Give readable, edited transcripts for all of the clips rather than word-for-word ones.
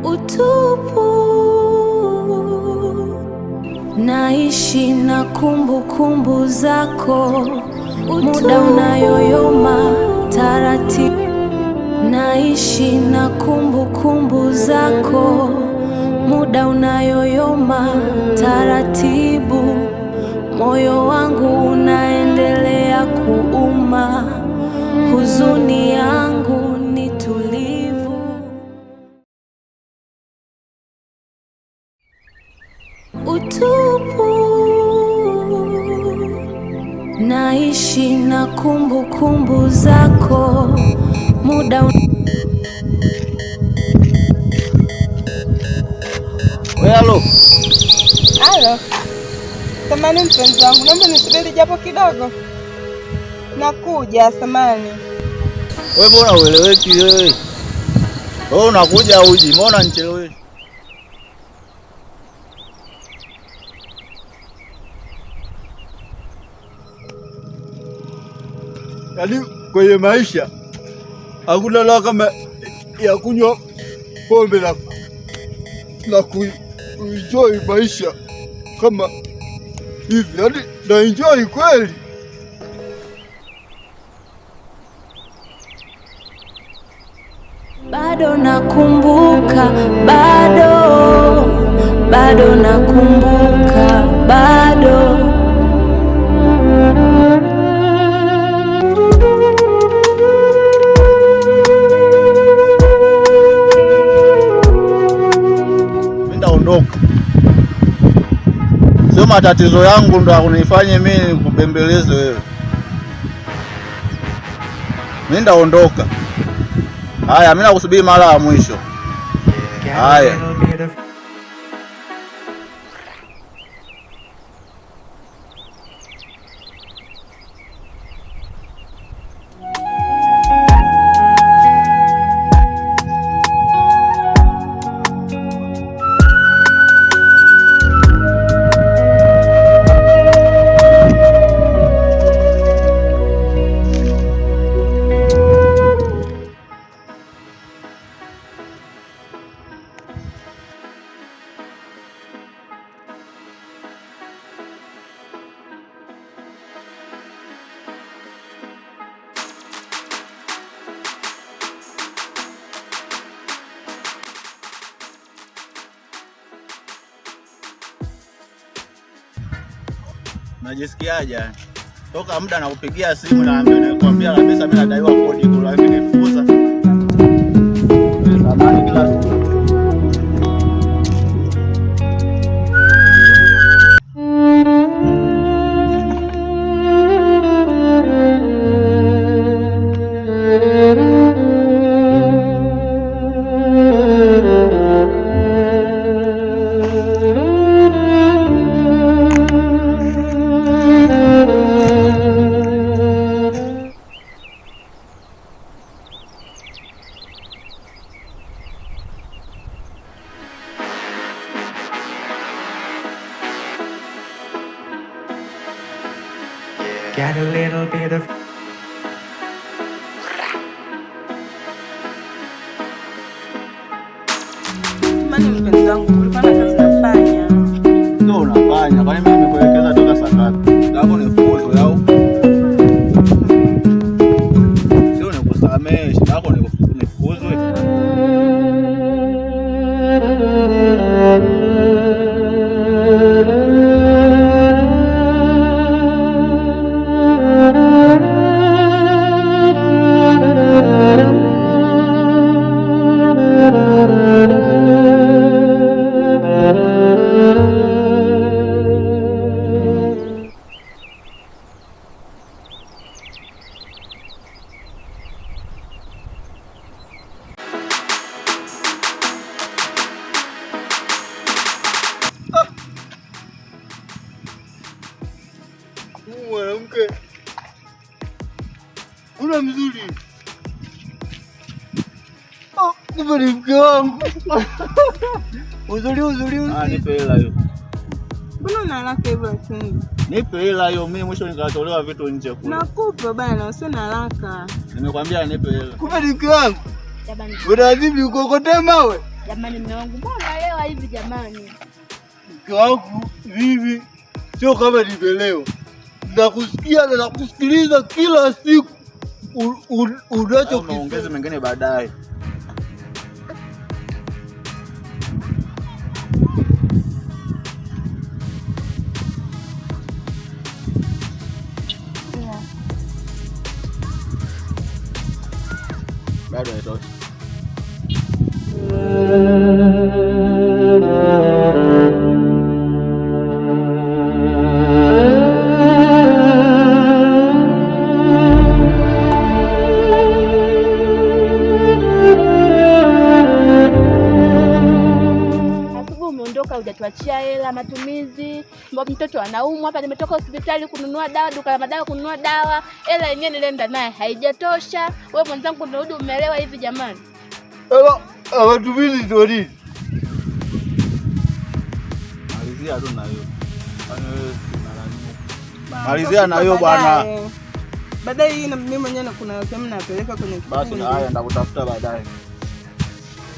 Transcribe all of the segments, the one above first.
utupu. Naishi na kumbukumbu zako, muda unayoyoma taratibu. Naishi na kumbukumbu zako, muda unayoyoma taratibu. Moyo wangu unaendelea kuuma, huzuni yangu ni tulivu. Utupu. Naishi na kumbukumbu zako, muda Halo. Halo. Samani mpenzi wangu, naomba nisubiri japo kidogo. Nakuja samani. Wewe mbona ueleweki wewe? Wewe unakuja uji, mbona nichelewe? Yaani kwenye maisha hakuna la kama ya kunywa pombe na kuenjoy maisha kama hivi. Yaani na enjoy kweli. bado nakumbuka, bado nakumbuka, bado. Ondoka. Sio matatizo yangu ndo akunifanye mimi nikubembeleze wewe. Mimi ndaondoka. Haya, mimi nakusubiri mara ya mwisho. Haya. Najisikiaje? Toka muda nakupigia simu na nakwambia kabisa mimi nadaiwa kodi kwa kunifuza. Samahani kila siku. Got a little bit of Mani mpenzi wangu, ulikuwa na kazi nafanya. Ndio unafanya. Kwani mimi nimekuelekeza toka saa ngapi? Hapo ni fuzo yao. Sio nikusamehe, hapo ni kufukuzwe. Mwanamke una mzuri. Kumbe ni mke wangu. Uzuri. Nipe hela hiyo. Mbona unalaka hivyo lakini? Nipe hela hiyo, mimi mwisho nikatolewa vitu nje kule. Nakupa bana, usiwe na haraka. Nimekwambia nipe hela. Kumbe ni mke wangu. Unadhibu ukokotee mawe. Jamani mume wangu, mbona leo hivi jamani? Mke wangu hivi sio kama nimelewa. Nakusikia na nakusikiliza kila siku. Unaongeza mengine baadaye. Bado haitoshi. Hujatuachia hela matumizi, mtoto anaumwa hapa, nimetoka hospitali kununua dawa, duka la madawa kununua dawa, hela yenyewe nilienda naye haijatosha. Wewe mwenzangu unarudi umelewa hivi jamani. Matumizi ndio nini? Malizia tu na hiyo. Malizia na hiyo bwana. Baadaye hii na mimi mwenyewe kuna sehemu napeleka kwenye kikundi. Basi haya nitakutafuta baadaye.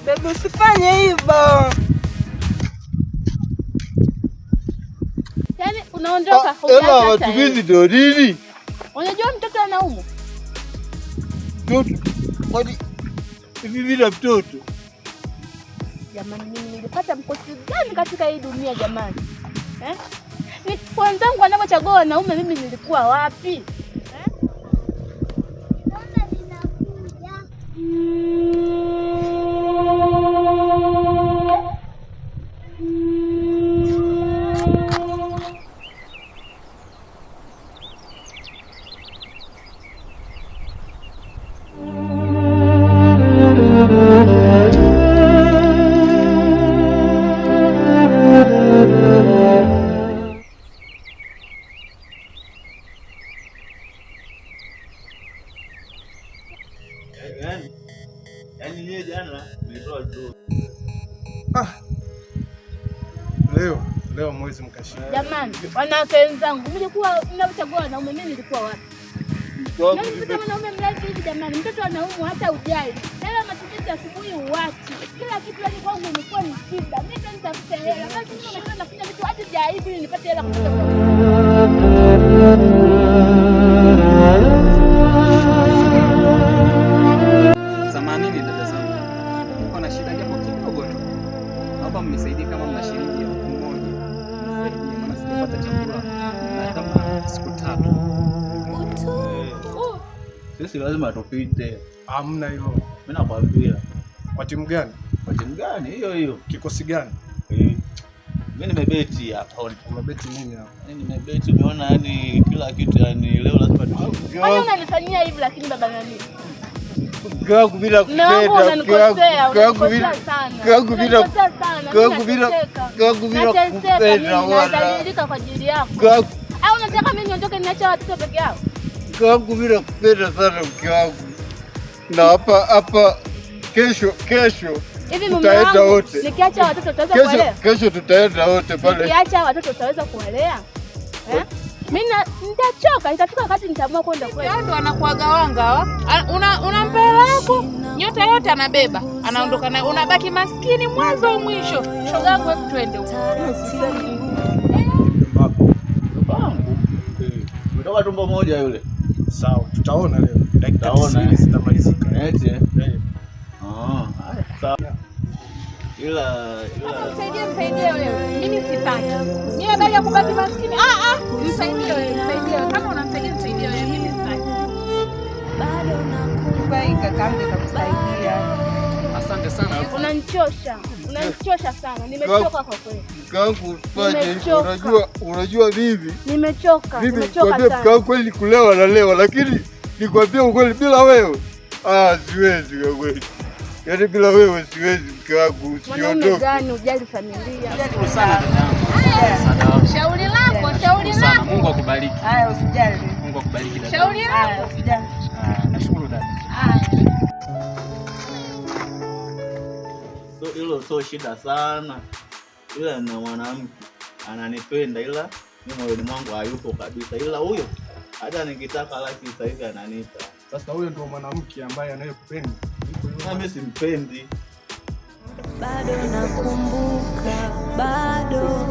Baby usifanye hivyo. Yaani unaondoka hujaacha. Matumizi ndio nini? Unajua mtoto anaumwa. Mtoto? Kwani hivi bila mtoto? Jamani mimi nilipata mkosi gani katika hii dunia jamani? Ni wenzangu wanapochagua wanaume mimi nilikuwa wapi? Naona ninakuja. Yaani yeye jana nilitoa tu. Leo mwezi mkashika. Jamani, wanawake wenzangu, mlikuwa mnachagua wanaume, mimi nilikuwa wapi? Nilipata wanaume mlazi hivi jamani, mtoto anaumwa hata ujali. Hela matumizi asubuhi uachi. Kila kitu yani kwangu imekuwa ni shida. Mimi nitafuta hela. Basi mimi nataka nafanya vitu hadi jaibu ili nipate hela kutoka kwa Samanini dada zangu. Niko na shida japo kidogo tu. Naomba mnisaidie kama mna shilingi 1000. Nisaidie maana sijapata chakula na kama siku 3. Sisi lazima tupite. Hamna hilo. Mimi nakwambia. Kwa timu gani? Kwa timu gani? Hiyo. Kikosi gani? Mimi nimebeti hapa. Umebeti nini hapa? Mimi nimebeti, umeona yani kila kitu yani leo lazima tupite. Kwani unanifanyia hivi lakini baba nani? Kangu bila kupenda, kangu bila kupenda wala kwa ajili yako. Au unataka mimi niondoke niache watoto peke yao? Kangu bila kupenda sana mke wangu. Na hapa kesho hivi mume wangu nikiacha watoto utaweza kuwalea? Kesho tutaenda wote pale. Nikiacha watoto utaweza kuwalea? Mimi nitachoka, itafika wakati nitaamua kwenda kwetu. Ndio anakuaga wanga. Unampa hela yako, nyota yote anabeba, anaondoka naye. Unabaki maskini mwanzo mwisho. Shoga yangu hebu twende huko. Babangu. Mtoka tumbo moja yule. Sawa, tutaona leo. Dakika 90 zitamalizika. Eti. Sawa. Ila Msaidie wewe. Mimi sitaki. Ni habari ya kubaki maskini. Msaidie wewe. Kama unamsaidia msaidie wewe. Mimi sitaki. Bado Nakupa kakaangu atakusaidia. Asante sana. Unanichosha sana. Nimechoka kwa kweli. Kangu fanye unajua vipi? Nimechoka sana. Kangu kweli kulewa na lewa, lakini nikwambia ukweli bila wewe siwezi kwa kweli. Yaani bila wewe siwezi mke wangu, usiondoke. Mwanaume gani ujali familia? Shukuru sana dada. Shauri lako. Mungu akubariki. Haya usijali. Mungu akubariki dada. Shauri lako. Usijali. Nashukuru dada. Hilo sio shida sana. Ila na mwanamke ananipenda, ila mimi moyoni mwangu hayupo kabisa. Ila huyo hata nikitaka laki sasa hivi ananipa. Sasa huyo ndio mwanamke ambaye anayekupenda. Mimi simpendi. bado nakumbuka, bado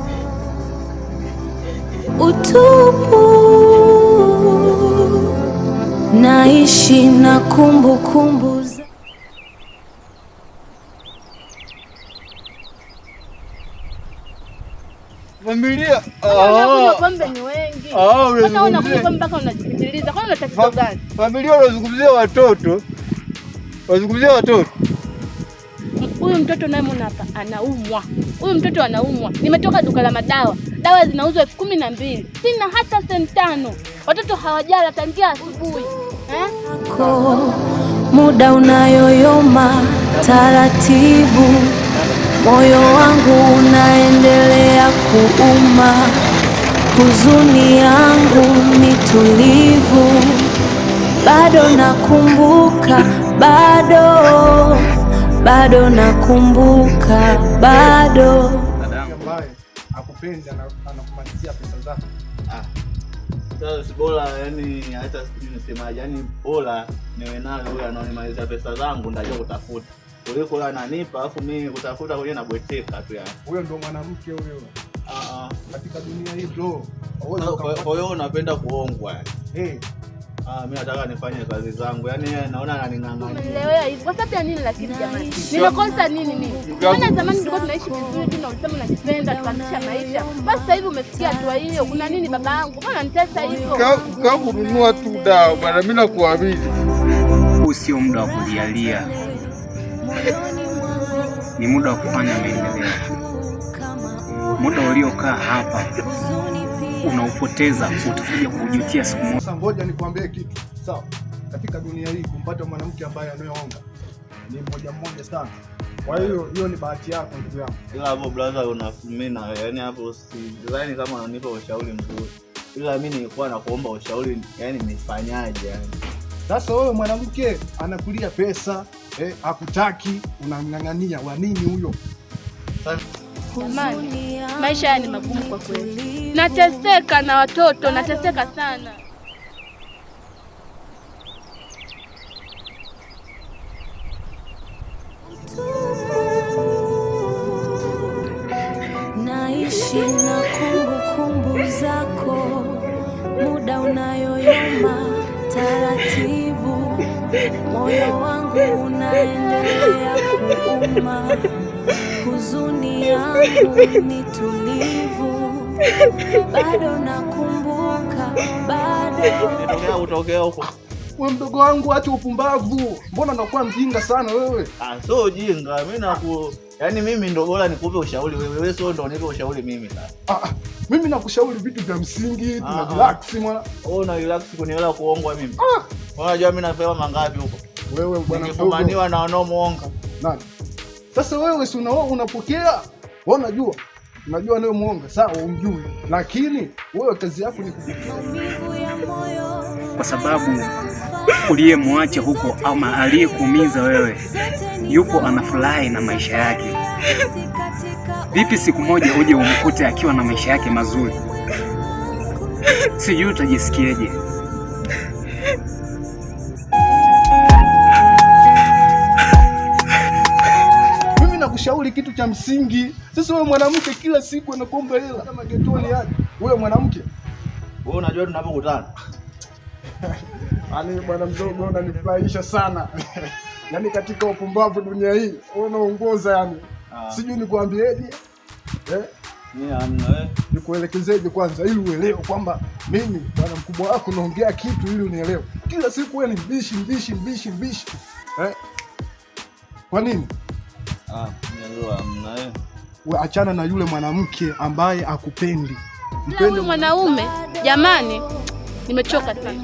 utupu, naishi na kumbukumbu za familia. Pombe ni wengi. Hata unakunywa mpaka unajipitiliza. Kwani una tatizo gani? Familia unazungumzia watoto. Wazungumzia watoto. Huyu mtoto naye mbona hapa anaumwa. Huyu mtoto anaumwa. Nimetoka duka la madawa. Dawa zinauzwa 12,000. Sina hata senti 5. Watoto hawajala tangia asubuhi. Muda unayoyoma taratibu, moyo wangu unaendelea kuuma, huzuni yangu ni tulivu, bado nakumbuka, bado nakumbuka, bado. Dada ambaye akupendi anakumalizia pesa zako. Sasa bora yani hata sijui nisemaje, yani bora niwe nayo huyo anaonimalizia pesa zangu ndaje kutafuta. Kuliko yule ananipa alafu mimi kutafuta kwenye na bweteka tu yani. Huyo ndo mwanamke huyo. Katika dunia hii bro. Kwa hiyo unapenda kuongwa yani. Mimi nataka nifanye kazi zangu. Yaani naona ananing'ang'ania. Umeelewa hivi? Kwa sababu ya nini lakini jamani? Nimekosa nini mimi? Maana zamani tulikuwa tunaishi vizuri tu na unasema unajipenda tukaanzisha maisha. Basi sasa hivi umefikia hatua hiyo. Kuna nini baba yangu? Mbona unanitesa hivyo? Kama kununua tu dawa bwana, mimi nakuamini. Huu sio muda wa kujialia. Ni muda wa kufanya maendeleo. Muda uliokaa hapa unaupoteza, utakuja kujutia siku moja. Sasa ngoja nikwambie kitu. Sawa. Katika dunia hii kumpata mwanamke ambaye anayeonga ni mmoja sana. Kwa hiyo ni bahati yako ndugu yangu. Ila hapo brother unafumina, yani hapo sidhani kama unanipa ushauri mzuri. Ila mimi nilikuwa nakuomba ushauri, yani nifanyaje yani. Sasa wewe mwanamke anakulia pesa, hakutaki, unamng'ang'ania wa nini huyo? Jamani, maisha haya ni magumu kwa kweli. Nateseka na watoto, nateseka sana. Naishi na kumbukumbu zako, muda unayoyoma taratibu, moyo wangu unaendelea kuuma, huzuni yangu ni tulivu, bado nakumbuka, bado. Utokea huko. Wewe mdogo wangu acha upumbavu. Mbona unakuwa mjinga sana wewe? Sio ujinga. Yaani mimi ndo bora nikupe ushauri wewe. Wewe sio ndo unipe ushauri mimi sasa. Mimi nakushauri vitu vya msingi, tuna relax mwana. Una relax kunielewa kuongwa mimi. Unajua mimi napewa mangapi huko? Wewe bwana mdogo. Kumaniwa na wanaomuonga. Nani? Sasa wewe si unapokea? Wewe unajua nayo muonga, sawa umjui. Lakini wewe kazi yako ni kupokea. Kwa sababu uliyemwacha huko ama aliyekuumiza wewe yupo anafurahi na maisha yake. Vipi siku moja uje umkute akiwa na maisha yake mazuri? Sijui utajisikiaje. Mimi nakushauri kitu cha msingi. Sasa wewe mwanamke kila siku anakuomba hela kama getoni hadi. Wewe mwanamke. Wewe unajua tunapokutana. Ani bwana mdogo unanifurahisha sana. Yaani katika upumbavu dunia hii unaongoza yani. Sijui nikwambieje. Mimi amna nikuelekezeje kwanza ili uelewe kwamba mimi bwana mkubwa wako naongea kitu ili unielewe. Kila siku wewe ni mbishi. Kwa nini? Nielewa amna wewe achana na yule mwanamke ambaye akupendi. Mpende mwanaume. Jamani, nimechoka sana.